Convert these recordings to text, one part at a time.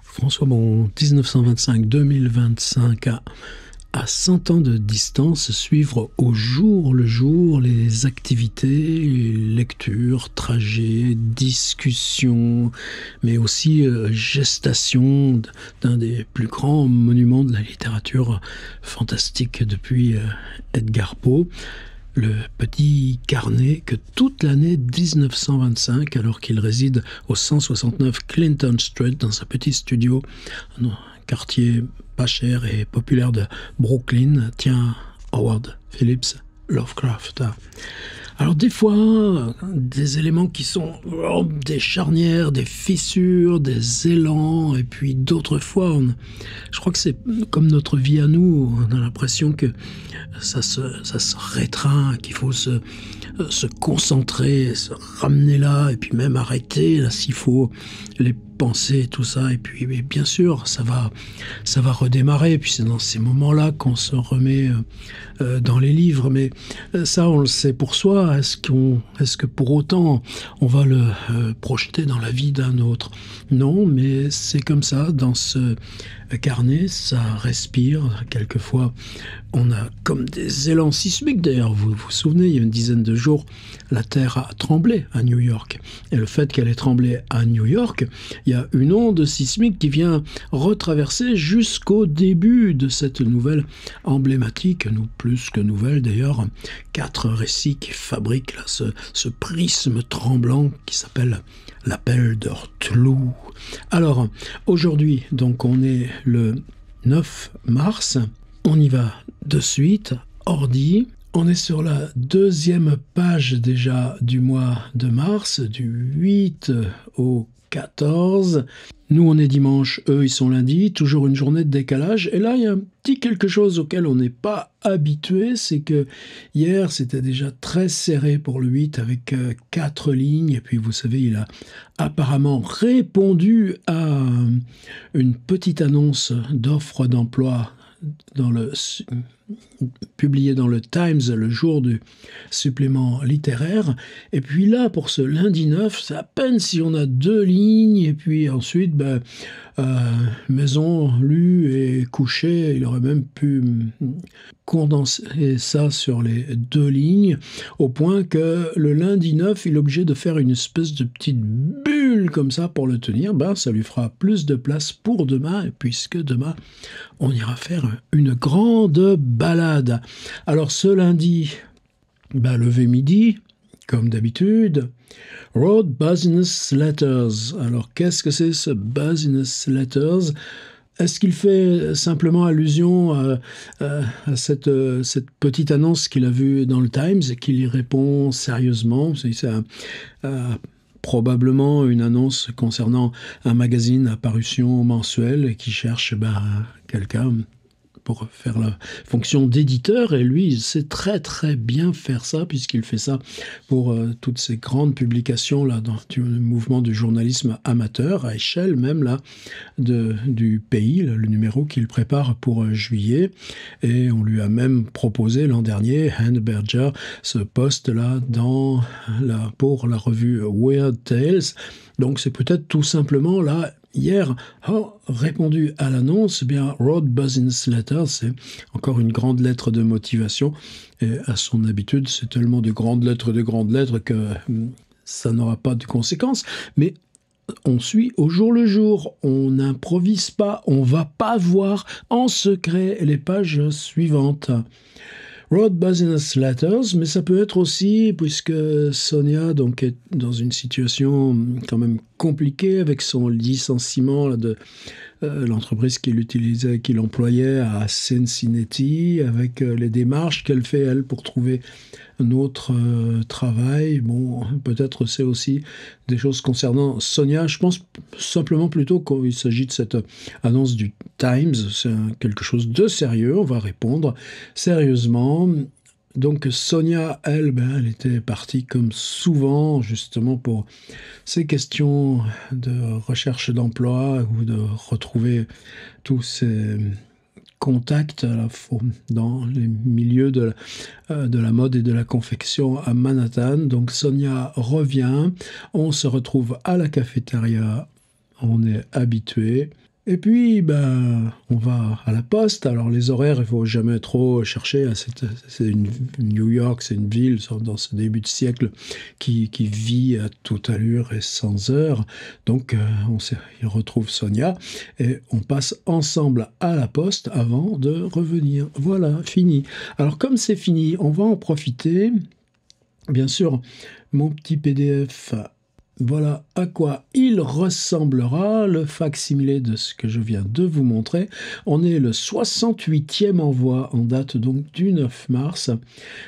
François Bon, 1925-2025, à 100 ans de distance, suivre au jour le jour les activités, lectures, trajets, discussions, mais aussi gestation d'un des plus grands monuments de la littérature fantastique depuis Edgar Poe. Le petit carnet que toute l'année 1925, alors qu'il réside au 169 Clinton Street, dans sa petit studio, un quartier pas cher et populaire de Brooklyn, tient Howard Phillips Lovecraft. Alors des fois, des éléments qui sont des charnières, des fissures, des élans, et puis d'autres fois, je crois que c'est comme notre vie à nous, on a l'impression que ça se rétreint, qu'il faut se concentrer, se ramener là, et puis même arrêter là s'il faut, les pensées, tout ça, et puis bien sûr ça va redémarrer, et puis c'est dans ces moments-là qu'on se remet dans les livres, mais ça on le sait pour soi. Est-ce que pour autant on va le projeter dans la vie d'un autre? Non, mais c'est comme ça, dans ce carnet, ça respire. Quelquefois, on a comme des élans sismiques. D'ailleurs, vous vous souvenez, il y a une dizaine de jours, la Terre a tremblé à New York. Et le fait qu'elle ait tremblé à New York, il y a une onde sismique qui vient retraverser jusqu'au début de cette nouvelle emblématique, nous plus que nouvelle d'ailleurs, 4 récits qui fabriquent là, ce prisme tremblant qui s'appelle l'appel de Cthulhu. Alors, aujourd'hui, donc on est le 9 mars, on y va de suite, ordi. On est sur la 2e page déjà du mois de mars, du 8 au 14. Nous, on est dimanche, eux, ils sont lundi, toujours une journée de décalage. Et là, il y a un petit quelque chose auquel on n'est pas habitué, c'est que hier, c'était déjà très serré pour le 8 avec 4 lignes. Et puis, vous savez, il a apparemment répondu à une petite annonce d'offre d'emploi publié dans le Times le jour du supplément littéraire. Et puis là, pour ce lundi 9, c'est à peine si on a 2 lignes. Et puis ensuite, maison, lue et couché. Il aurait même pu condenser ça sur les 2 lignes, au point que le lundi 9, il est obligé de faire une espèce de petite bulle comme ça pour le tenir. Ça lui fera plus de place pour demain, puisque demain, on ira faire une grande balade. Alors ce lundi, lever midi, comme d'habitude, Road Business Letters. Alors qu'est-ce que c'est ce Business Letters? Est-ce qu'il fait simplement allusion à cette petite annonce qu'il a vue dans le Times et qu'il y répond sérieusement? C'est probablement une annonce concernant un magazine à parution mensuelle et qui cherche quelqu'un pour faire la fonction d'éditeur, et lui, il sait très très bien faire ça, puisqu'il fait ça pour toutes ces grandes publications là, dans le mouvement du journalisme amateur, à échelle même là, du pays, le numéro qu'il prépare pour juillet, et on lui a même proposé l'an dernier, Anne Berger, ce poste-là pour la revue Weird Tales. Donc c'est peut-être tout simplement là, hier, répondu à l'annonce, Road Business Letter, c'est encore une grande lettre de motivation. Et à son habitude, c'est tellement de grandes lettres que ça n'aura pas de conséquences. Mais on suit au jour le jour, on n'improvise pas, on va pas voir en secret les pages suivantes. Road Business Letters, mais ça peut être aussi, puisque Sonia donc, est dans une situation quand même compliquée avec son licenciement là, de l'entreprise qu'il employait à Cincinnati, avec les démarches qu'elle fait, elle, pour trouver un autre travail. Peut-être c'est aussi des choses concernant Sonia. Je pense simplement plutôt qu'il s'agit de cette annonce du Times. C'est quelque chose de sérieux. On va répondre sérieusement. Donc Sonia, elle était partie comme souvent, justement pour ces questions de recherche d'emploi ou de retrouver tous ces contacts dans les milieux de la mode et de la confection à Manhattan. Donc Sonia revient, on se retrouve à la cafétéria, on est habitué. Et puis, ben, on va à la poste. Alors, les horaires, il faut jamais trop chercher. New York, c'est une ville dans ce début de siècle qui vit à toute allure et sans heure. Donc, il retrouve Sonia et on passe ensemble à la poste avant de revenir. Voilà, fini. Alors, comme c'est fini, on va en profiter. Bien sûr, mon petit PDF. Voilà à quoi il ressemblera, le facsimilé de ce que je viens de vous montrer. On est le 68e envoi en date donc du 9 mars.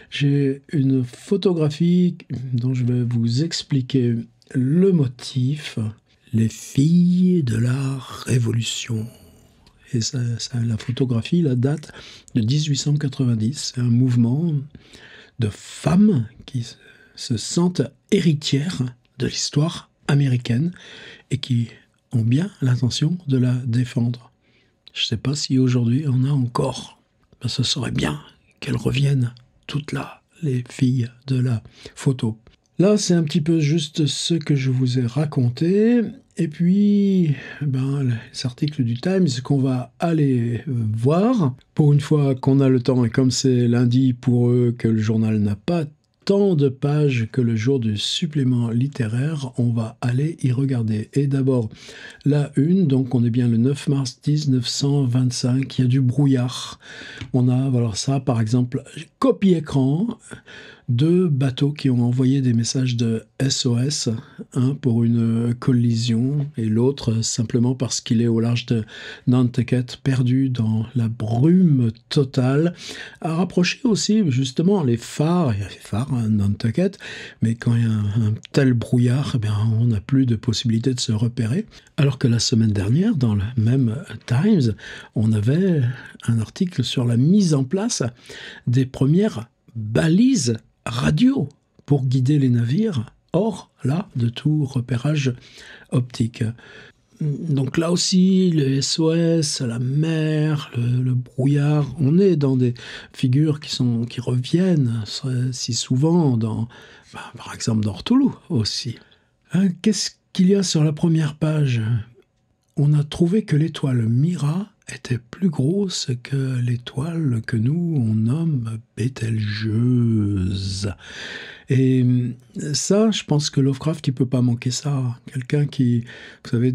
J'ai une photographie dont je vais vous expliquer le motif. Les filles de la Révolution. Et la photographie, la date de 1890. C'est un mouvement de femmes qui se sentent héritières de l'histoire américaine et qui ont bien l'intention de la défendre. Je ne sais pas si aujourd'hui on a encore. Ben, ce serait bien qu'elles reviennent toutes là, les filles de la photo. Là, c'est un petit peu juste ce que je vous ai raconté. Et puis, les articles du Times qu'on va aller voir. Pour une fois qu'on a le temps, et comme c'est lundi pour eux que le journal n'a pas tant de pages que le jour du supplément littéraire, on va aller y regarder. Et d'abord, la une, donc on est bien le 9 mars 1925, il y a du brouillard. On a, voilà ça, par exemple, copie écran, 2 bateaux qui ont envoyé des messages de SOS, un pour une collision et l'autre simplement parce qu'il est au large de Nantucket, perdu dans la brume totale. À rapprocher aussi justement les phares, il y a les phares à Nantucket, mais quand il y a un tel brouillard, on n'a plus de possibilité de se repérer. Alors que la semaine dernière, dans le même Times, on avait un article sur la mise en place des premières balises radio pour guider les navires, hors là de tout repérage optique. Donc là aussi, le SOS, la mer, le brouillard, on est dans des figures qui reviennent si souvent, par exemple dans Cthulhu aussi. Qu'est-ce qu'il y a sur la première page ? On a trouvé que l'étoile Mira était plus grosse que l'étoile que nous, on nomme Bételgeuse. Et ça, je pense que Lovecraft, il peut pas manquer ça. Quelqu'un qui, vous savez,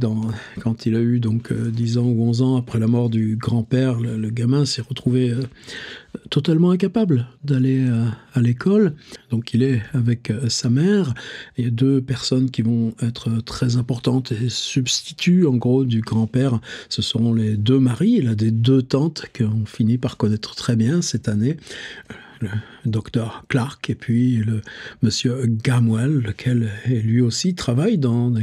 quand il a eu donc 10 ans ou 11 ans après la mort du grand-père, le gamin s'est retrouvé totalement incapable d'aller à l'école. Donc il est avec sa mère. Il y a 2 personnes qui vont être très importantes et substituts en gros du grand-père. Ce sont les 2 maris, là, des 2 tantes qu'on finit par connaître très bien cette année. Le docteur Clark et puis le monsieur Gamwell, lequel lui aussi travaille dans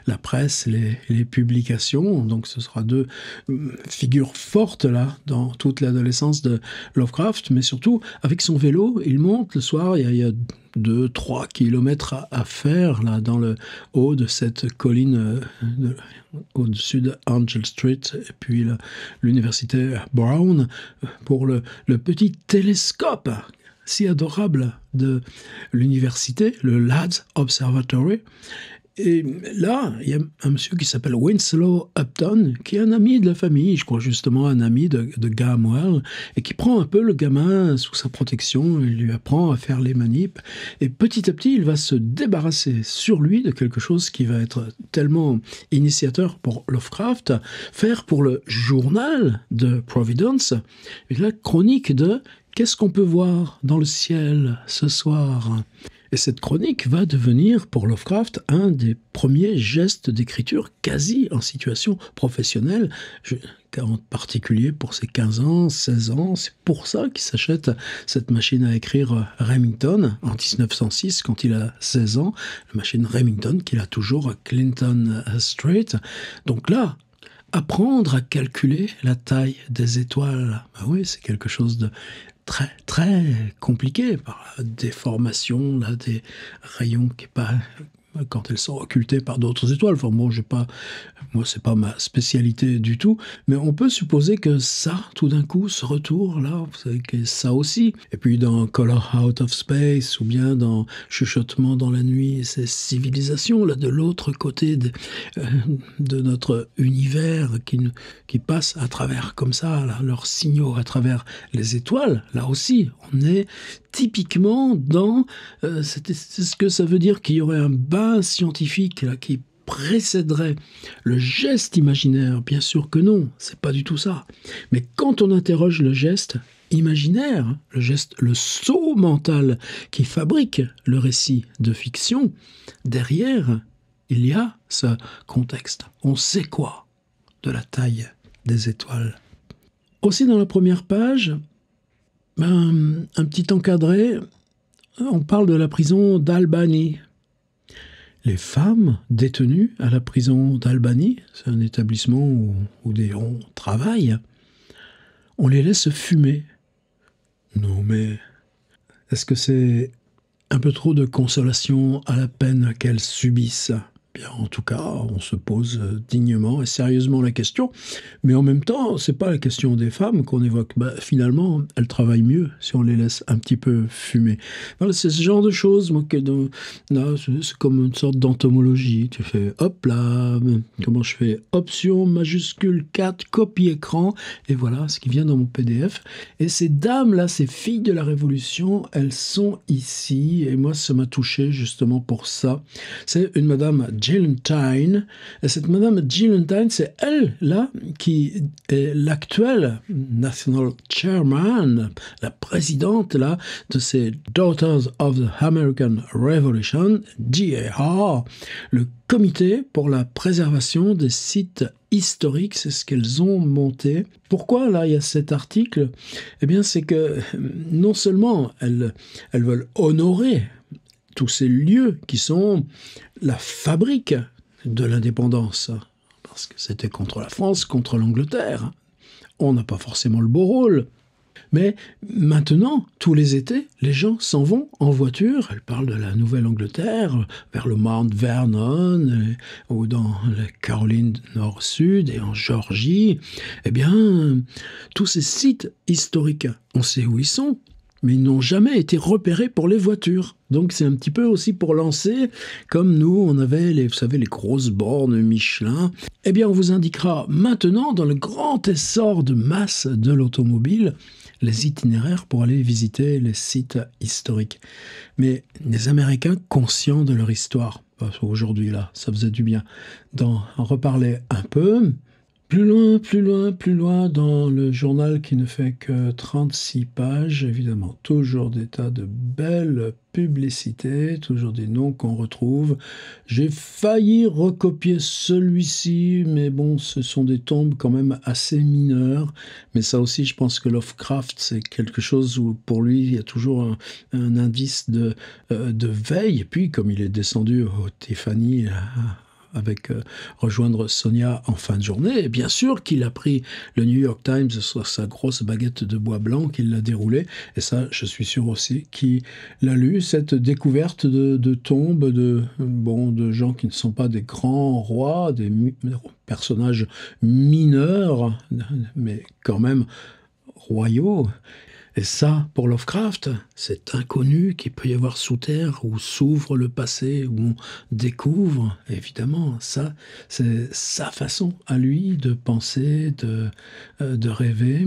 la presse, les publications. Donc ce sera 2 figures fortes là dans toute l'adolescence de Lovecraft, mais surtout avec son vélo, il monte le soir, il y a 2-3 kilomètres à faire là dans le haut de cette colline au-dessus de Angel Street et puis l'université Brown pour le petit télescope si adorable de l'université, le Ladd's Observatory. Et là, il y a un monsieur qui s'appelle Winslow Upton, qui est un ami de la famille, je crois justement un ami de Gamwell, et qui prend un peu le gamin sous sa protection, il lui apprend à faire les manips, et petit à petit, il va se débarrasser sur lui de quelque chose qui va être tellement initiateur pour Lovecraft, faire pour le journal de Providence, la chronique de « Qu'est-ce qu'on peut voir dans le ciel ce soir ?» Et cette chronique va devenir pour Lovecraft un des premiers gestes d'écriture quasi en situation professionnelle, en particulier pour ses 15 ans, 16 ans. C'est pour ça qu'il s'achète cette machine à écrire Remington en 1906 quand il a 16 ans, la machine Remington qu'il a toujours à Clinton Street. Donc là, apprendre à calculer la taille des étoiles, oui, c'est quelque chose de très, très compliqué par la déformation là, des rayons qui n'est pas quand elles sont occultées par d'autres étoiles. Enfin bon, moi, c'est pas ma spécialité du tout, mais on peut supposer que ça, tout d'un coup, ce retour-là, vous savez que ça aussi. Et puis dans Color Out of Space, ou bien dans Chuchotement dans la nuit, ces civilisations, là, de l'autre côté de notre univers, qui passent à travers, comme ça, là, leurs signaux à travers les étoiles, là aussi, on est typiquement dans... c'est ce que ça veut dire qu'il y aurait un bain scientifique là, qui précéderait le geste imaginaire. Bien sûr que non, c'est pas du tout ça. Mais quand on interroge le geste imaginaire, le saut mental qui fabrique le récit de fiction, derrière, il y a ce contexte. On sait quoi de la taille des étoiles. Aussi dans la première page, un petit encadré, on parle de la prison d'Albany. Les femmes détenues à la prison d'Albany, c'est un établissement où des ronds travaillent, on les laisse fumer. Non mais, est-ce que c'est un peu trop de consolation à la peine qu'elles subissent ? Bien, en tout cas, on se pose dignement et sérieusement la question. Mais en même temps, c'est pas la question des femmes qu'on évoque. Finalement, elles travaillent mieux si on les laisse un petit peu fumer. Voilà, c'est ce genre de choses. Là, c'est comme une sorte d'entomologie. Tu fais, hop là, comment je fais ? Option majuscule 4, copie écran. Et voilà ce qui vient dans mon PDF. Et ces dames-là, ces filles de la Révolution, elles sont ici. Et moi, ça m'a touché justement pour ça. C'est une madame Gillentine. Et cette madame Gillentine, c'est elle, là, qui est l'actuelle National Chairman, la présidente, là, de ces Daughters of the American Revolution, DAR, le comité pour la préservation des sites historiques, c'est ce qu'elles ont monté. Pourquoi, là, il y a cet article ? Eh bien, c'est que non seulement elles veulent honorer tous ces lieux qui sont la fabrique de l'indépendance, parce que c'était contre la France, contre l'Angleterre. On n'a pas forcément le beau rôle. Mais maintenant, tous les étés, les gens s'en vont en voiture. Elle parle de la Nouvelle-Angleterre, vers le Mount Vernon, ou dans la Caroline Nord-Sud et en Géorgie. Eh bien, tous ces sites historiques, on sait où ils sont, mais ils n'ont jamais été repérés pour les voitures. Donc c'est un petit peu aussi pour lancer, comme nous, on avait les grosses bornes Michelin. Eh bien, on vous indiquera maintenant, dans le grand essor de masse de l'automobile, les itinéraires pour aller visiter les sites historiques. Mais les Américains, conscients de leur histoire, aujourd'hui là, ça faisait du bien d'en reparler un peu. Plus loin dans le journal qui ne fait que 36 pages, évidemment, toujours des tas de belles publicités, toujours des noms qu'on retrouve. J'ai failli recopier celui-ci, mais bon, ce sont des tombes quand même assez mineures. Mais ça aussi, je pense que Lovecraft, c'est quelque chose où pour lui, il y a toujours un indice de veille. Et puis, comme il est descendu au Tiffany, avec rejoindre Sonia en fin de journée. Et bien sûr qu'il a pris le New York Times sur sa grosse baguette de bois blanc, qu'il l'a déroulé. Et ça, je suis sûr aussi qu'il a lu cette découverte de tombes de gens qui ne sont pas des grands rois, des personnages mineurs, mais quand même royaux. Et ça, pour Lovecraft, cet inconnu qu'il peut y avoir sous terre, où s'ouvre le passé, où on découvre, évidemment, ça, c'est sa façon à lui de penser, de rêver.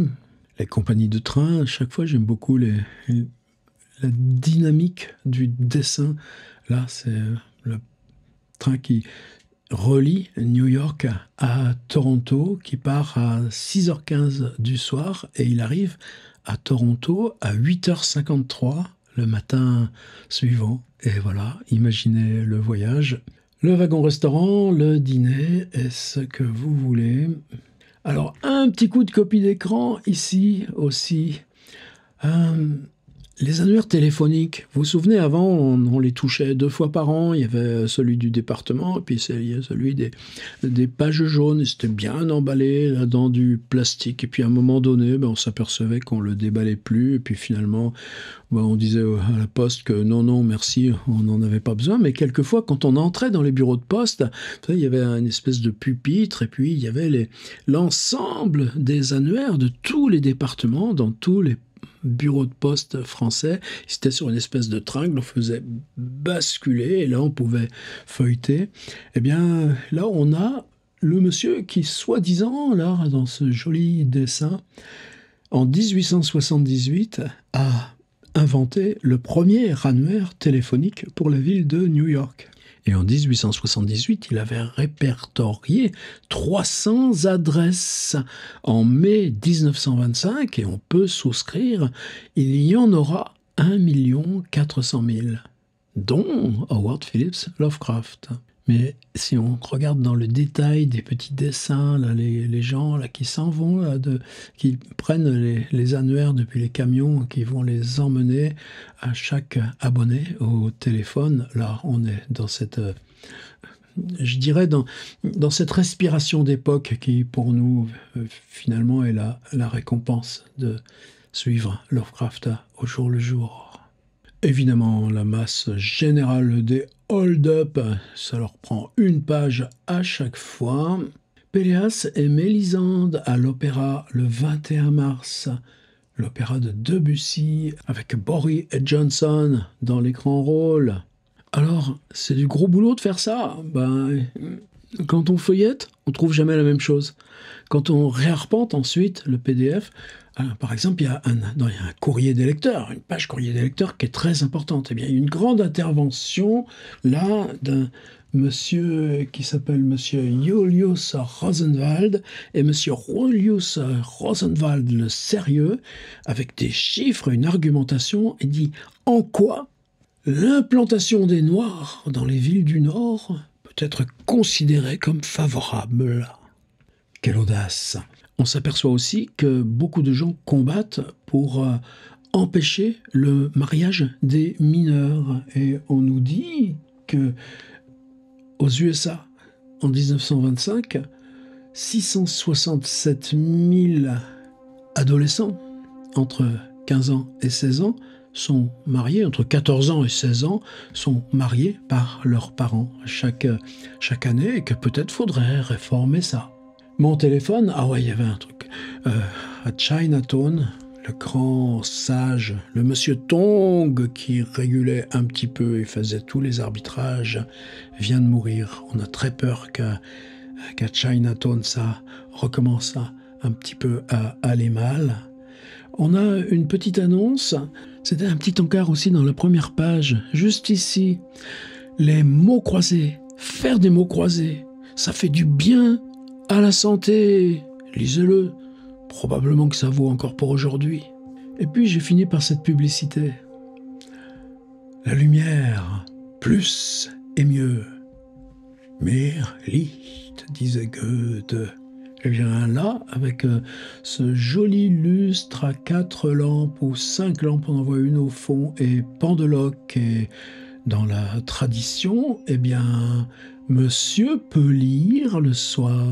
Les compagnies de train, à chaque fois, j'aime beaucoup la dynamique du dessin. Là, c'est le train qui relie New York à Toronto, qui part à 6h15 du soir, et il arrive à Toronto à 8h53 le matin suivant. Et voilà, imaginez le voyage. Le wagon-restaurant, le dîner, et ce que vous voulez. Alors, un petit coup de copie d'écran ici aussi. Les annuaires téléphoniques, vous vous souvenez, avant, on les touchait 2 fois par an. Il y avait celui du département, et puis il y a celui des pages jaunes. C'était bien emballé là, dans du plastique. Et puis à un moment donné, on s'apercevait qu'on le déballait plus. Et puis finalement, on disait à la poste que non, merci, on n'en avait pas besoin. Mais quelquefois, quand on entrait dans les bureaux de poste, il y avait une espèce de pupitre, et puis il y avait l'ensemble des annuaires de tous les départements, dans tous les bureau de poste français. C'était sur une espèce de tringle, on faisait basculer, et là on pouvait feuilleter. Eh bien, là on a le monsieur qui, soi-disant, là, dans ce joli dessin, en 1878, a inventé le premier annuaire téléphonique pour la ville de New York. Et en 1878, il avait répertorié 300 adresses. En mai 1925, et on peut souscrire, il y en aura 1 400 000, dont Howard Phillips Lovecraft. Mais si on regarde dans le détail des petits dessins, là, les gens là, qui s'en vont, là, qui prennent les annuaires depuis les camions, qui vont les emmener à chaque abonné au téléphone, là on est dans cette, je dirais, dans cette respiration d'époque qui pour nous finalement est la récompense de suivre Lovecraft au jour le jour. Évidemment, la masse générale des hold-up, ça leur prend une page à chaque fois. Péléas et Mélisande à l'opéra le 21 mars. L'opéra de Debussy avec Boris et Johnson dans les grands rôles. Alors, c'est du gros boulot de faire ça. Quand on feuillette, on trouve jamais la même chose. Quand on réarpente ensuite le PDF, par exemple, il y a un courrier des lecteurs, une page courrier des lecteurs qui est très importante. Eh bien, il y a une grande intervention là d'un monsieur qui s'appelle monsieur Julius Rosenwald, et monsieur Julius Rosenwald le sérieux, avec des chiffres, une argumentation, et dit en quoi l'implantation des Noirs dans les villes du Nord peut être considérée comme favorable. Quelle audace! On s'aperçoit aussi que beaucoup de gens combattent pour empêcher le mariage des mineurs. Et on nous dit que aux USA, en 1925, 667 000 adolescents entre 15 ans et 16 ans sont mariés, entre 14 ans et 16 ans, sont mariés par leurs parents chaque année, et que peut-être faudrait réformer ça. Mon téléphone, il y avait un truc. À Chinatown, le grand sage, le monsieur Tong, qui régulait un petit peu et faisait tous les arbitrages, vient de mourir. On a très peur qu'à Chinatown, ça recommence un petit peu à aller mal. On a une petite annonce, c'était un petit encart aussi dans la première page, juste ici. Les mots croisés, faire des mots croisés, ça fait du bien à la santé, lisez-le, probablement que ça vaut encore pour aujourd'hui. Et puis j'ai fini par cette publicité. La lumière, plus et mieux. Mehr Licht, disait Goethe. Et bien là, avec ce joli lustre à 4 lampes ou 5 lampes, on en voit une au fond, et pendeloque, et dans la tradition, eh bien, monsieur peut lire le soir,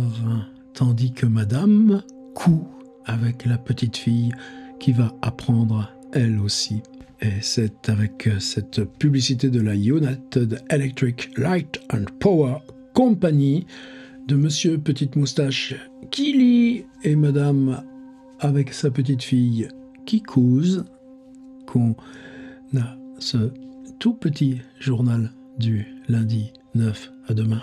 tandis que madame coud avec la petite fille qui va apprendre elle aussi. Et c'est avec cette publicité de la United Electric Light and Power Company de monsieur Petite Moustache qui lit et madame avec sa petite fille qui couse qu'on a ce tout petit journal du lundi 9. À demain.